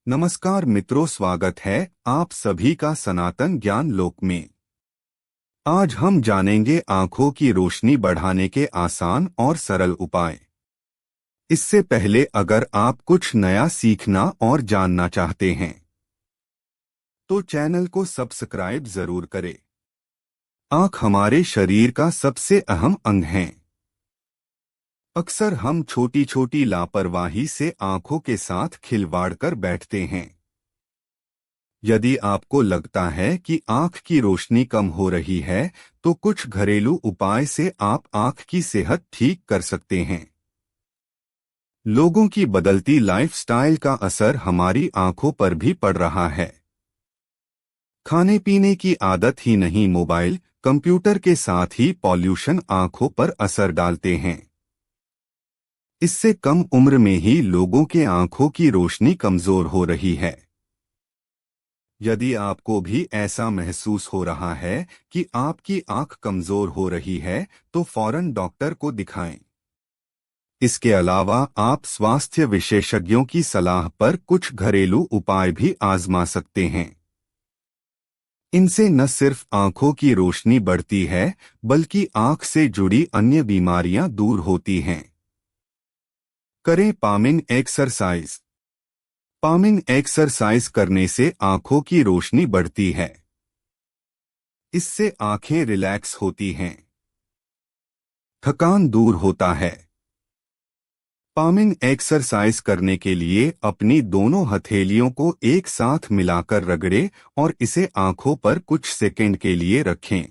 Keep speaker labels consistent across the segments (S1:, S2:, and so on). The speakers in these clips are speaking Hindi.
S1: नमस्कार मित्रों, स्वागत है आप सभी का सनातन ज्ञान लोक में। आज हम जानेंगे आंखों की रोशनी बढ़ाने के आसान और सरल उपाय। इससे पहले अगर आप कुछ नया सीखना और जानना चाहते हैं तो चैनल को सब्सक्राइब जरूर करें। आंख हमारे शरीर का सबसे अहम अंग है। अक्सर हम छोटी छोटी लापरवाही से आंखों के साथ खिलवाड़ कर बैठते हैं। यदि आपको लगता है कि आंख की रोशनी कम हो रही है तो कुछ घरेलू उपाय से आप आंख की सेहत ठीक कर सकते हैं। लोगों की बदलती लाइफस्टाइल का असर हमारी आंखों पर भी पड़ रहा है। खाने पीने की आदत ही नहीं, मोबाइल कंप्यूटर के साथ ही पॉल्यूशन आंखों पर असर डालते हैं। इससे कम उम्र में ही लोगों के आंखों की रोशनी कमजोर हो रही है। यदि आपको भी ऐसा महसूस हो रहा है कि आपकी आंख कमजोर हो रही है तो फौरन डॉक्टर को दिखाएं। इसके अलावा आप स्वास्थ्य विशेषज्ञों की सलाह पर कुछ घरेलू उपाय भी आजमा सकते हैं। इनसे न सिर्फ आंखों की रोशनी बढ़ती है बल्कि आंख से जुड़ी अन्य बीमारियां दूर होती हैं। करें पामिंग एक्सरसाइज। पामिंग एक्सरसाइज करने से आंखों की रोशनी बढ़ती है। इससे आंखें रिलैक्स होती हैं, थकान दूर होता है। पामिंग एक्सरसाइज करने के लिए अपनी दोनों हथेलियों को एक साथ मिलाकर रगड़ें और इसे आंखों पर कुछ सेकंड के लिए रखें।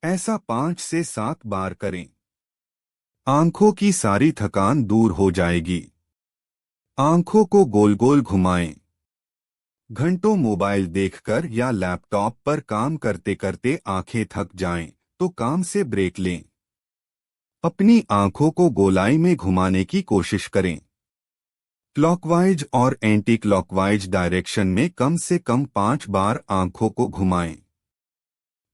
S1: ऐसा 5 से 7 बार करें। आंखों की सारी थकान दूर हो जाएगी। आंखों को गोल गोल घुमाएं। घंटों मोबाइल देखकर या लैपटॉप पर काम करते करते आंखें थक जाएं तो काम से ब्रेक लें। अपनी आंखों को गोलाई में घुमाने की कोशिश करें। क्लॉकवाइज और एंटी क्लॉकवाइज डायरेक्शन में कम से कम 5 बार आंखों को घुमाएं।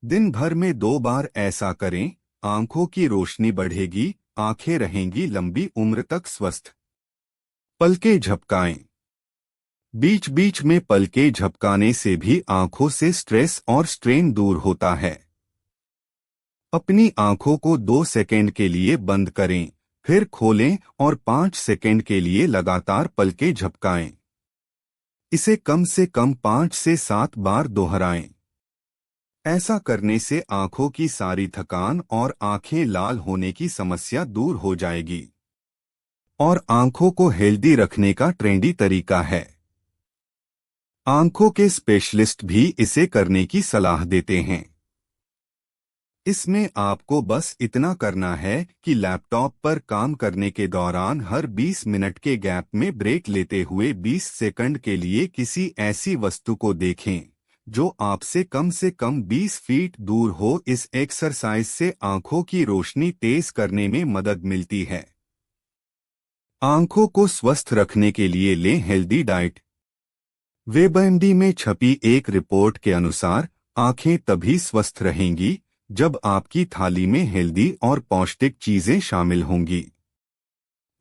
S1: दिन भर में 2 बार ऐसा करें। आंखों की रोशनी बढ़ेगी, आंखें रहेंगी लंबी उम्र तक स्वस्थ। पलकें झपकाएं। बीच बीच में पलकें झपकाने से भी आंखों से स्ट्रेस और स्ट्रेन दूर होता है। अपनी आंखों को 2 सेकंड के लिए बंद करें, फिर खोलें और 5 सेकंड के लिए लगातार पलकें झपकाएं। इसे कम से कम 5 से 7 बार दोहराएं। ऐसा करने से आंखों की सारी थकान और आंखें लाल होने की समस्या दूर हो जाएगी। और आंखों को हेल्दी रखने का ट्रेंडी तरीका है। आंखों के स्पेशलिस्ट भी इसे करने की सलाह देते हैं। इसमें आपको बस इतना करना है कि लैपटॉप पर काम करने के दौरान हर 20 मिनट के गैप में ब्रेक लेते हुए 20 सेकंड के लिए किसी ऐसी वस्तु को देखें जो आपसे कम 20 फीट दूर हो। इस एक्सरसाइज से आंखों की रोशनी तेज करने में मदद मिलती है। आंखों को स्वस्थ रखने के लिए लें हेल्दी डाइट। वेबएमडी में छपी एक रिपोर्ट के अनुसार आंखें तभी स्वस्थ रहेंगी जब आपकी थाली में हेल्दी और पौष्टिक चीजें शामिल होंगी।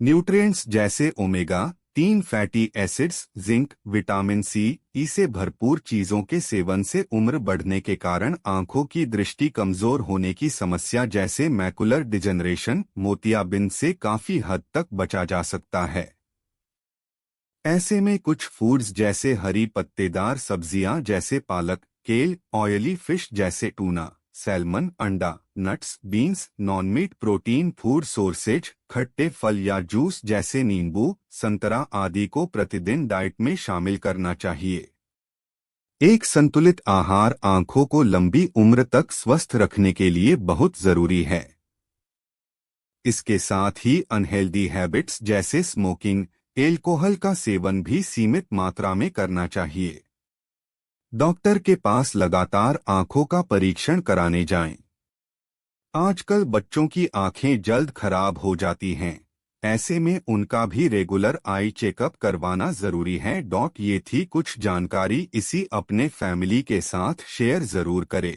S1: न्यूट्रिएंट्स जैसे omega 3 fatty acids, zinc, vitamin C, E से भरपूर चीजों के सेवन से उम्र बढ़ने के कारण आंखों की दृष्टि कमजोर होने की समस्या जैसे मैकुलर डिजेनरेशन, मोतियाबिंद से काफी हद तक बचा जा सकता है। ऐसे में कुछ फूड्स जैसे हरी पत्तेदार सब्जियां जैसे पालक, केल, ऑयली फिश जैसे टूना, सैल्मन, अंडा, nuts, beans, non meat protein food sources, खट्टे फल या जूस जैसे नींबू, संतरा आदि को प्रतिदिन डाइट में शामिल करना चाहिए। एक संतुलित आहार आंखों को लंबी उम्र तक स्वस्थ रखने के लिए बहुत जरूरी है। इसके साथ ही अनहेल्दी हैबिट्स जैसे स्मोकिंग, एल्कोहल का सेवन भी सीमित मात्रा में करना चाहिए। डॉक्टर के पास लगातार आंखों का परीक्षण कराने जाएं। आजकल बच्चों की आंखें जल्द खराब हो जाती हैं। ऐसे में उनका भी रेगुलर आई चेकअप करवाना जरूरी है। ये थी कुछ जानकारी, इसी अपने फैमिली के साथ शेयर जरूर करें।